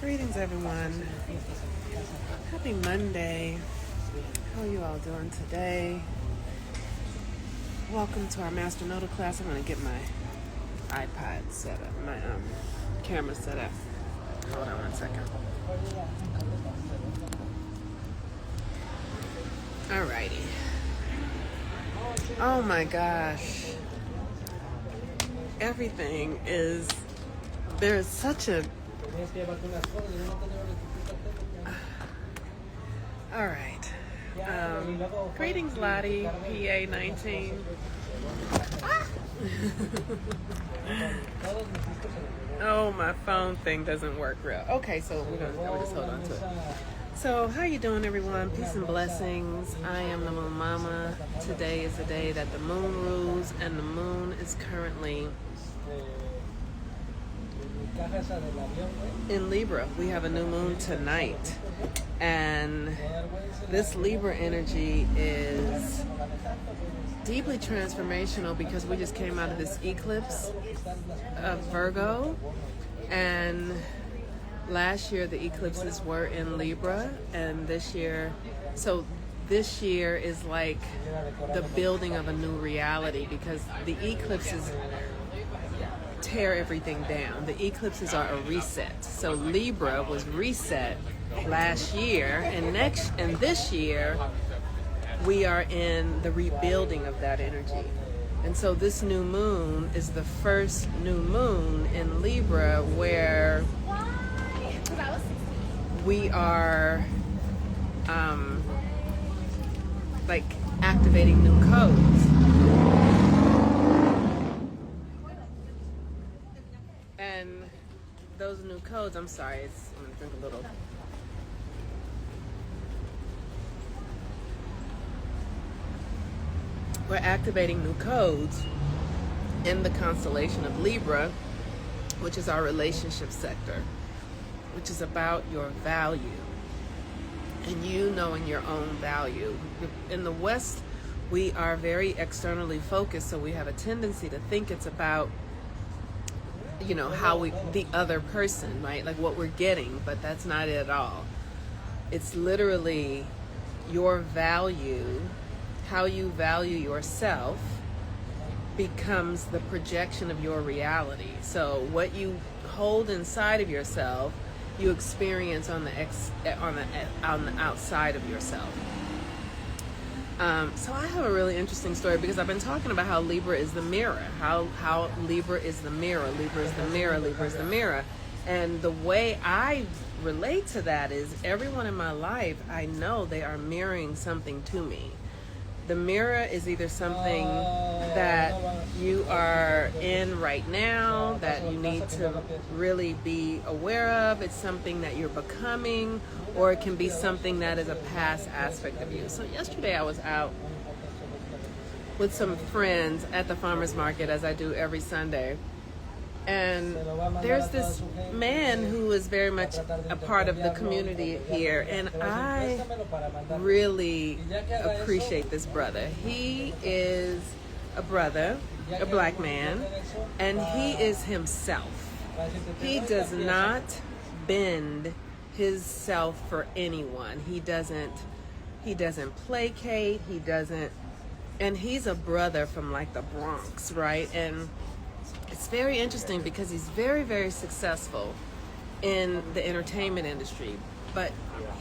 Greetings, everyone. Happy Monday. How are you all doing today? Welcome to our Master Nodal class. I'm going to get my iPod set up, my camera set up. Hold on one second. Alrighty. Oh my gosh. Everything is, there's such a, all right. Greetings, Lottie, PA 19. Oh, my phone thing doesn't work real. Okay, so we're gonna just hold on to it. So, how you doing, everyone? Peace and blessings. I am the Moon Mama. Today is the day that the moon rules, and the moon is currently in Libra. We have a new moon tonight, and this Libra energy is deeply transformational because we just came out of this eclipse of Virgo, and last year the eclipses were in Libra, and this year is like the building of a new reality because the eclipses tear everything down. The eclipses are a reset. So Libra was reset last year, and this year we are in the rebuilding of that energy. And so this new moon is the first new moon in Libra where we are like activating new codes. And those new codes, I'm sorry, I'm gonna drink a little. We're activating new codes in the constellation of Libra, which is our relationship sector, which is about your value and you knowing your own value. In the West, we are very externally focused, so we have a tendency to think it's about, you know, the other person, right? Like what we're getting, but that's not it at all. It's literally your value, how you value yourself becomes the projection of your reality. So what you hold inside of yourself, you experience on the outside of yourself. So I have a really interesting story because I've been talking about how Libra is the mirror, how Libra is the mirror, Libra is the mirror, Libra is the mirror. And the way I relate to that is everyone in my life, I know they are mirroring something to me. The mirror is either something that you are in right now that you need to really be aware of. It's something that you're becoming, or it can be something that is a past aspect of you. So yesterday I was out with some friends at the farmer's market, as I do every Sunday. And there's this man who is very much a part of the community here, and I really appreciate this brother. He is a brother, a black man, and he is himself. He does not bend his self for anyone. He doesn't placate, and he's a brother from like the Bronx, right? And it's very interesting because he's very, very successful in the entertainment industry, but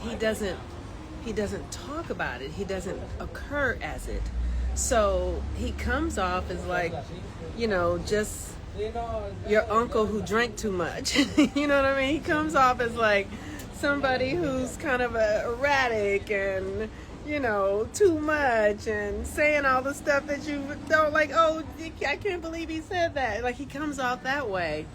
he doesn't talk about it. He doesn't occur as it. So he comes off as like, you know, just your uncle who drank too much. You know what I mean? He comes off as like somebody who's kind of erratic and, you know, too much and saying all the stuff that you don't like. Oh, I can't believe he said that. Like, he comes off that way.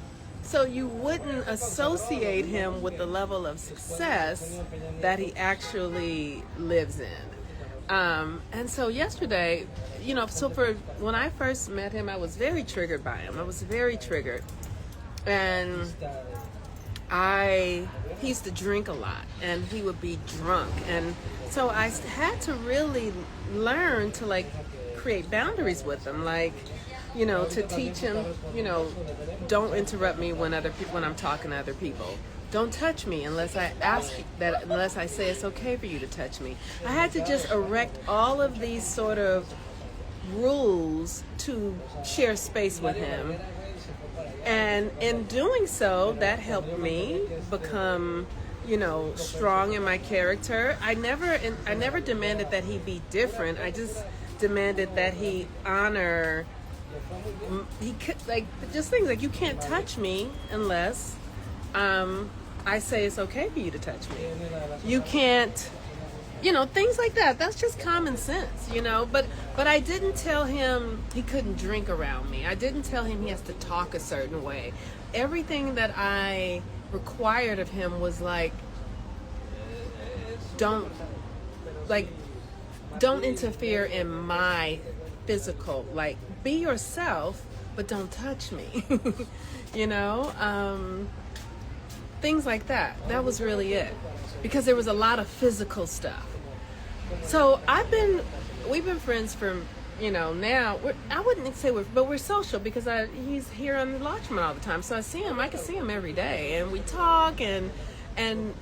So you wouldn't associate him with the level of success that he actually lives in. And so yesterday, you know, when I first met him, I was very triggered by him. I was very triggered. And he used to drink a lot, and he would be drunk. And so I had to really learn to, like, create boundaries with him. Like, to teach him, don't interrupt me when I'm talking to other people. Don't touch me unless I ask that, unless I say it's okay for you to touch me. I had to just erect all of these sort of rules to share space with him. And in doing so, that helped me become, strong in my character. I never demanded that he be different. I just demanded that he honor, he could, like, just things like, you can't touch me unless I say it's okay for you to touch me. You can't, things like that. That's just common sense, But I didn't tell him he couldn't drink around me. I didn't tell him he has to talk a certain way. Everything that I required of him was like, don't interfere in my physical. Like, be yourself, but don't touch me. Things like that. That was really it, because there was a lot of physical stuff. So we've been friends for, now, I wouldn't say we're social, because he's here on the Lodgeman all the time. So I can see him every day, and we talk, and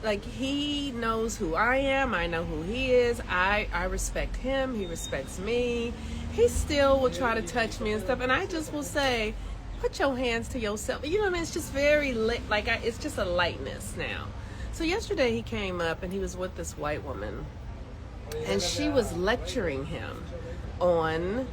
like, he knows who I am. I know who he is. I respect him. He respects me. He still will try to touch me and stuff. And I just will say, put your hands to yourself. You know what I mean? It's just very it's just a lightness now. So yesterday he came up and he was with this white woman, and she was lecturing him on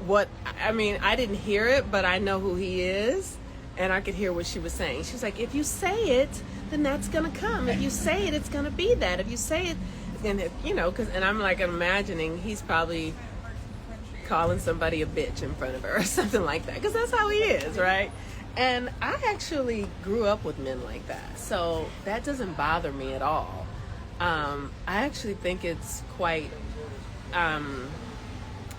I didn't hear it, but I know who he is, and I could hear what she was saying. She was like, if you say it, then that's going to come. If you say it, it's going to be that. If you say it, and and I'm like imagining he's probably calling somebody a bitch in front of her or something like that, because that's how he is, right? And I actually grew up with men like that, so that doesn't bother me at all. I actually think it's quite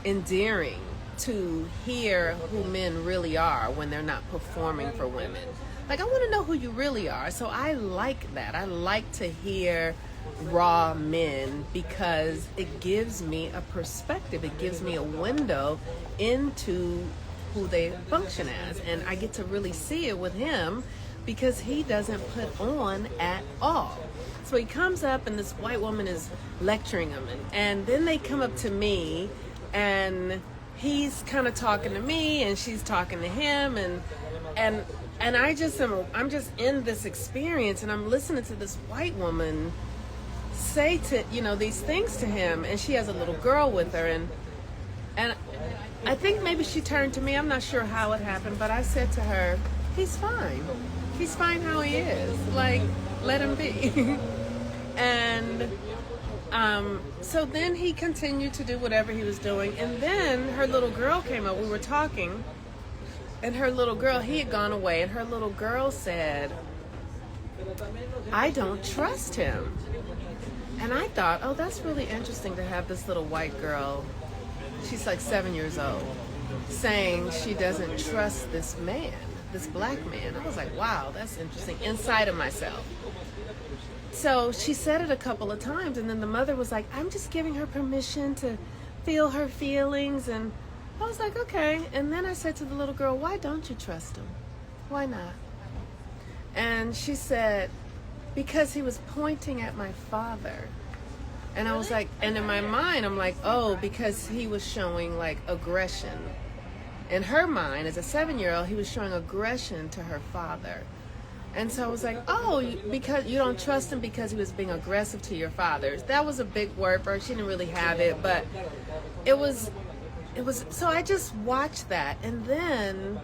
endearing to hear who men really are when they're not performing for women. Like, I want to know who you really are, so I like that. I like to hear raw men, because it gives me a perspective. It gives me a window into who they function as, and I get to really see it with him, because he doesn't put on at all. So he comes up, and this white woman is lecturing him, and then they come up to me, and he's kind of talking to me, and she's talking to him, and I'm just in this experience, and I'm listening to this white woman say these things to him, and she has a little girl with her, and I think maybe she turned to me. I'm not sure how it happened, but I said to her, he's fine how he is, like, let him be. And so then he continued to do whatever he was doing, and then her little girl came up. We were talking, and her little girl, he had gone away, and her little girl said, I don't trust him. And I thought, oh, that's really interesting to have this little white girl, she's like 7 years old, saying she doesn't trust this man, this black man. I was like, wow, that's interesting, inside of myself. So she said it a couple of times, and then the mother was like, I'm just giving her permission to feel her feelings. And I was like, okay. And then I said to the little girl, why don't you trust him? Why not? And she said, because he was pointing at my father. And I was like, and in my mind, I'm like, oh, because he was showing like aggression. In her mind, as a 7-year-old, he was showing aggression to her father. And so I was like, oh, because you don't trust him because he was being aggressive to your father. That was a big word for her. She didn't really have it, but it was, so I just watched that. And then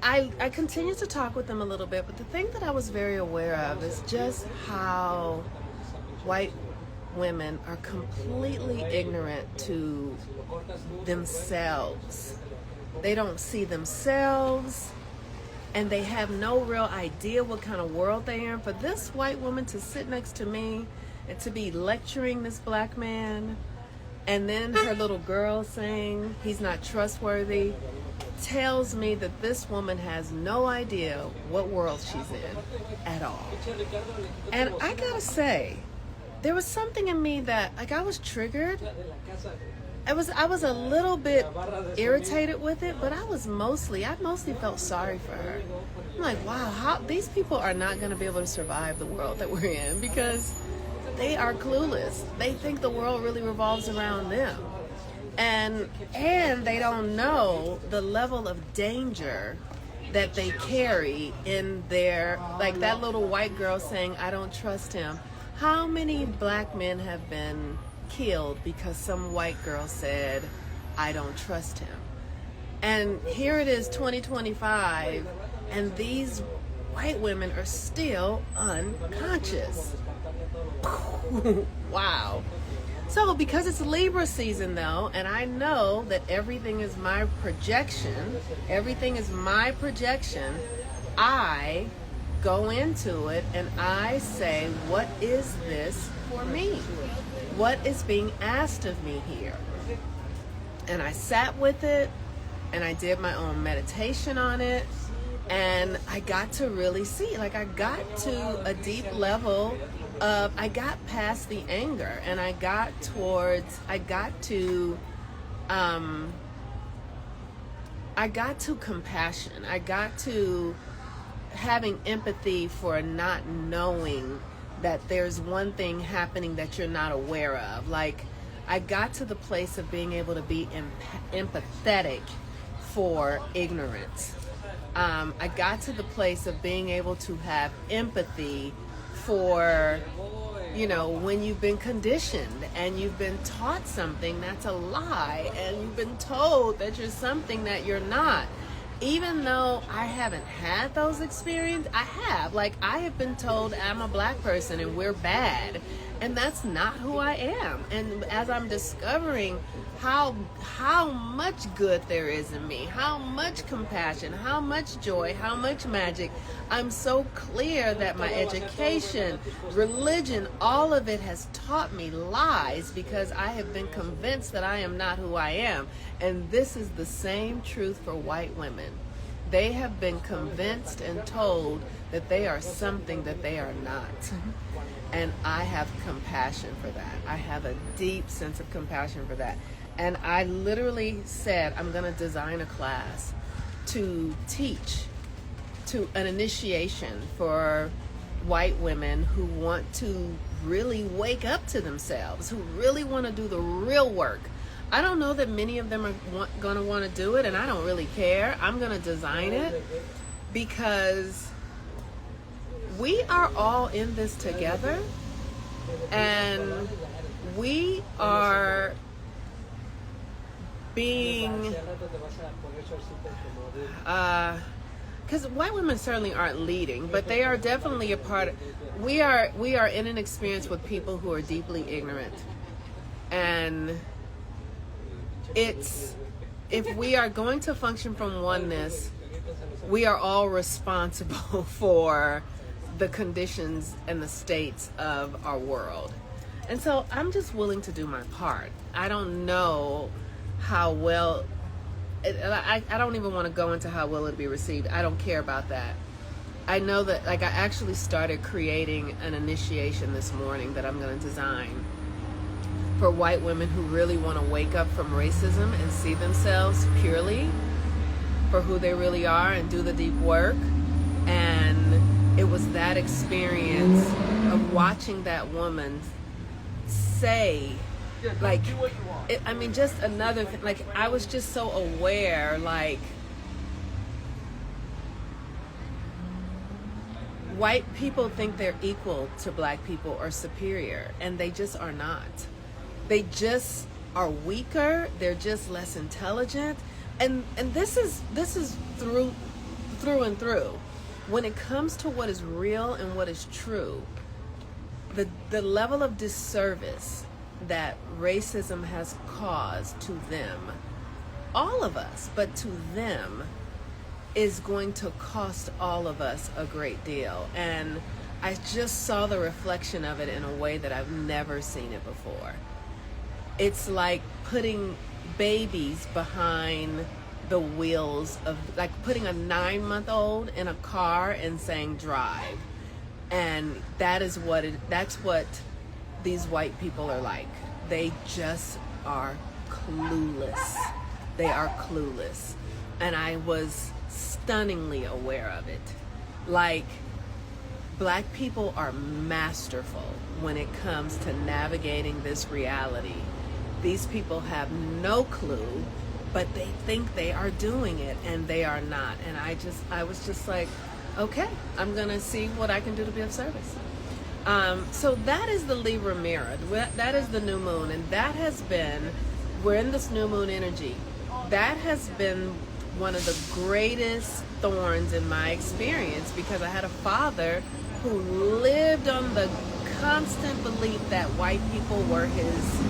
I continued to talk with them a little bit, but the thing that I was very aware of is just how white women are completely ignorant to themselves. They don't see themselves, and they have no real idea what kind of world they are in. For this white woman to sit next to me and to be lecturing this black man, and then her little girl saying he's not trustworthy, tells me that this woman has no idea what world she's in at all. And I gotta say, there was something in me that, like, I was triggered, I was a little bit irritated with it, but I mostly felt sorry for her. I'm like, wow, how these people are not going to be able to survive the world that we're in because they are clueless. They think the world really revolves around them. And they don't know the level of danger that they carry in their, like that little white girl saying, I don't trust him. How many black men have been killed because some white girl said, I don't trust him? And here it is, 2025, and these white women are still unconscious. Wow. So because it's Libra season though, and I know that everything is my projection, I go into it and I say, what is this for me? What is being asked of me here? And I sat with it and I did my own meditation on it, and I got to really see, like I got to a deep level of, I got past the anger and I got to compassion. I got to having empathy for not knowing that there's one thing happening that you're not aware of. Like, I got to the place of being able to be empathetic for ignorance. I got to the place of being able to have empathy for, you know, when you've been conditioned and you've been taught something that's a lie and you've been told that you're something that you're not. Even though I haven't had those experiences, I have been told I'm a black person and we're bad, and that's not who I am. And as I'm discovering how much good there is in me, how much compassion, how much joy, how much magic, I'm so clear that my education, religion, all of it has taught me lies because I have been convinced that I am not who I am. And this is the same truth for white women. They have been convinced and told that they are something that they are not. And I have compassion for that. I have a deep sense of compassion for that. And I literally said, I'm going to design a class to teach to an initiation for white women who want to really wake up to themselves, who really want to do the real work. I don't know that many of them are going to want to do it, and I don't really care. I'm going to design it because we are all in this together, and we are being, because white women certainly aren't leading, but they are definitely a part of, we are in an experience with people who are deeply ignorant. And if we are going to function from oneness, we are all responsible for the conditions and the states of our world. And so I'm just willing to do my part. I don't know how well, I don't even want to go into how well it'll be received. I don't care about that. I know that, like, I actually started creating an initiation this morning that I'm going to design for white women who really want to wake up from racism and see themselves purely for who they really are and do the deep work. And it was that experience of watching that woman say, like, just another thing, like, I was just so aware, like, white people think they're equal to black people or superior, and they just are not. They just are weaker. They're just less intelligent. And this is through and through. When it comes to what is real and what is true, the level of disservice that racism has caused to them, all of us, but to them, is going to cost all of us a great deal. And I just saw the reflection of it in a way that I've never seen it before. It's like putting babies behind the wheels of, like putting a 9-month-old in a car and saying drive. And that's what these white people are like. They just are clueless. They are clueless. And I was stunningly aware of it. Like, Black people are masterful when it comes to navigating this reality. These people have no clue, but they think they are doing it, and they are not. And I was just like, okay, I'm gonna see what I can do to be of service. So that is the Libra mirror. That is the new moon, and that has been, we're in this new moon energy. That has been one of the greatest thorns in my experience, because I had a father who lived on the constant belief that white people were his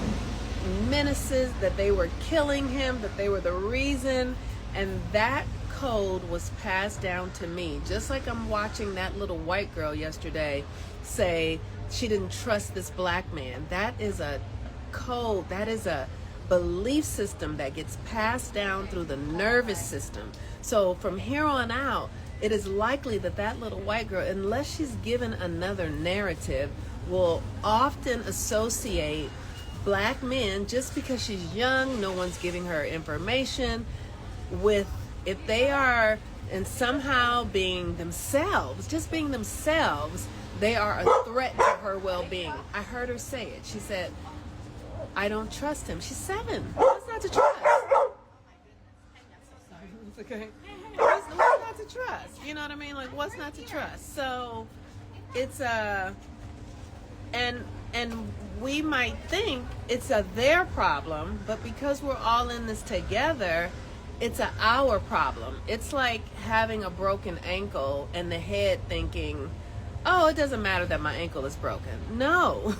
menaces, that they were killing him, that they were the reason, and that code was passed down to me. Just like I'm watching that little white girl yesterday say she didn't trust this Black man. That is a code, that is a belief system that gets passed down through the nervous system. So from here on out, it is likely that that little white girl, unless she's given another narrative, will often associate Black men, just because she's young, no one's giving her information, with, if they are, and somehow being themselves, just being themselves, they are a threat to her well-being. I heard her say it. She said, I don't trust him. She's 7. What's not to trust? It's okay. What's not to trust? You know what I mean? Like, what's not to trust? So it's and we might think it's their problem, but because we're all in this together, it's our problem. It's like having a broken ankle and the head thinking, oh, it doesn't matter that my ankle is broken. No.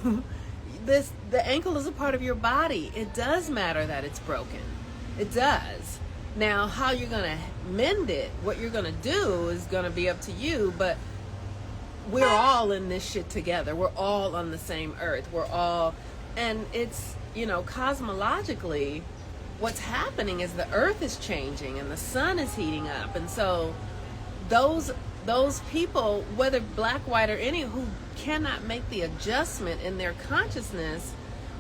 The ankle is a part of your body. It does matter that it's broken. It does. Now, how you're going to mend it, what you're going to do is going to be up to you, but we're all in this shit together. We're all on the same earth. We're all, and it's, cosmologically, what's happening is the earth is changing and the sun is heating up. And so those people, whether Black, white, or any, who cannot make the adjustment in their consciousness,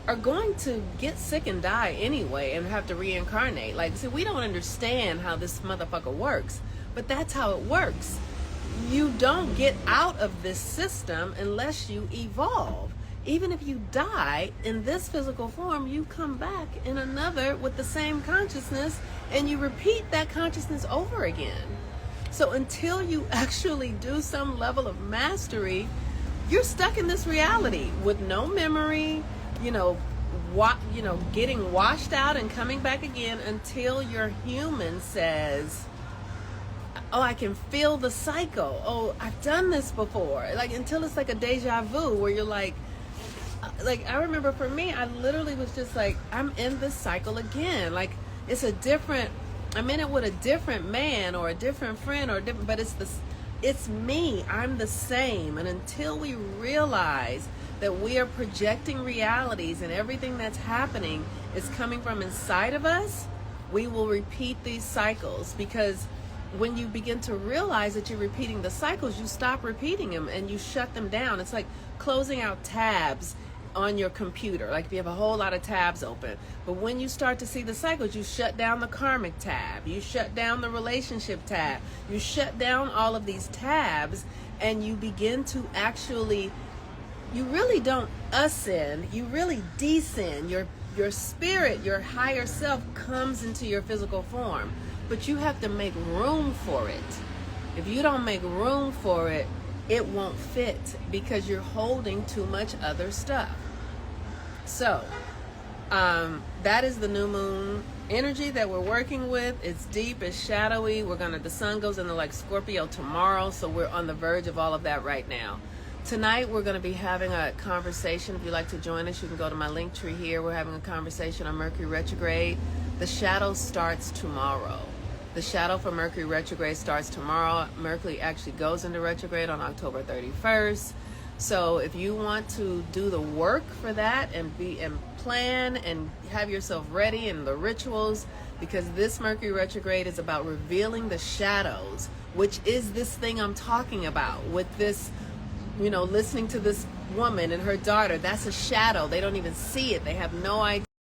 are going to get sick and die anyway and have to reincarnate. Like, see, we don't understand how this motherfucker works, but that's how it works. You don't get out of this system unless you evolve. Even if you die in this physical form, you come back in another with the same consciousness, and you repeat that consciousness over again. So until you actually do some level of mastery, you're stuck in this reality with no memory, getting washed out and coming back again until your human says, oh, I can feel the cycle. Oh, I've done this before. Like, until it's like a deja vu where you're like, I remember for me, I literally was just like, I'm in this cycle again. Like, I'm in it with a different man or a different friend or different, but it's me. I'm the same. And until we realize that we are projecting realities and everything that's happening is coming from inside of us, we will repeat these cycles. Because when you begin to realize that you're repeating the cycles, you stop repeating them and you shut them down. It's like closing out tabs on your computer. Like, if you have a whole lot of tabs open, but when you start to see the cycles, you shut down the karmic tab, you shut down the relationship tab, you shut down all of these tabs, and you begin to actually, you really don't ascend, you really descend. Your spirit, your higher self, comes into your physical form, but you have to make room for it. If you don't make room for it, it won't fit, because you're holding too much other stuff. So that is the new moon energy that we're working with. It's deep, it's shadowy. The sun goes into like Scorpio tomorrow, so we're on the verge of all of that right now. Tonight we're going to be having a conversation. If you'd like to join us, you can go to my link tree here. We're having a conversation on Mercury retrograde. The shadow starts tomorrow. The shadow for Mercury retrograde starts tomorrow. Mercury actually goes into retrograde on October 31st. So if you want to do the work for that and plan and have yourself ready and the rituals, because this Mercury retrograde is about revealing the shadows, which is this thing I'm talking about with this, listening to this woman and her daughter. That's a shadow. They don't even see it. They have no idea.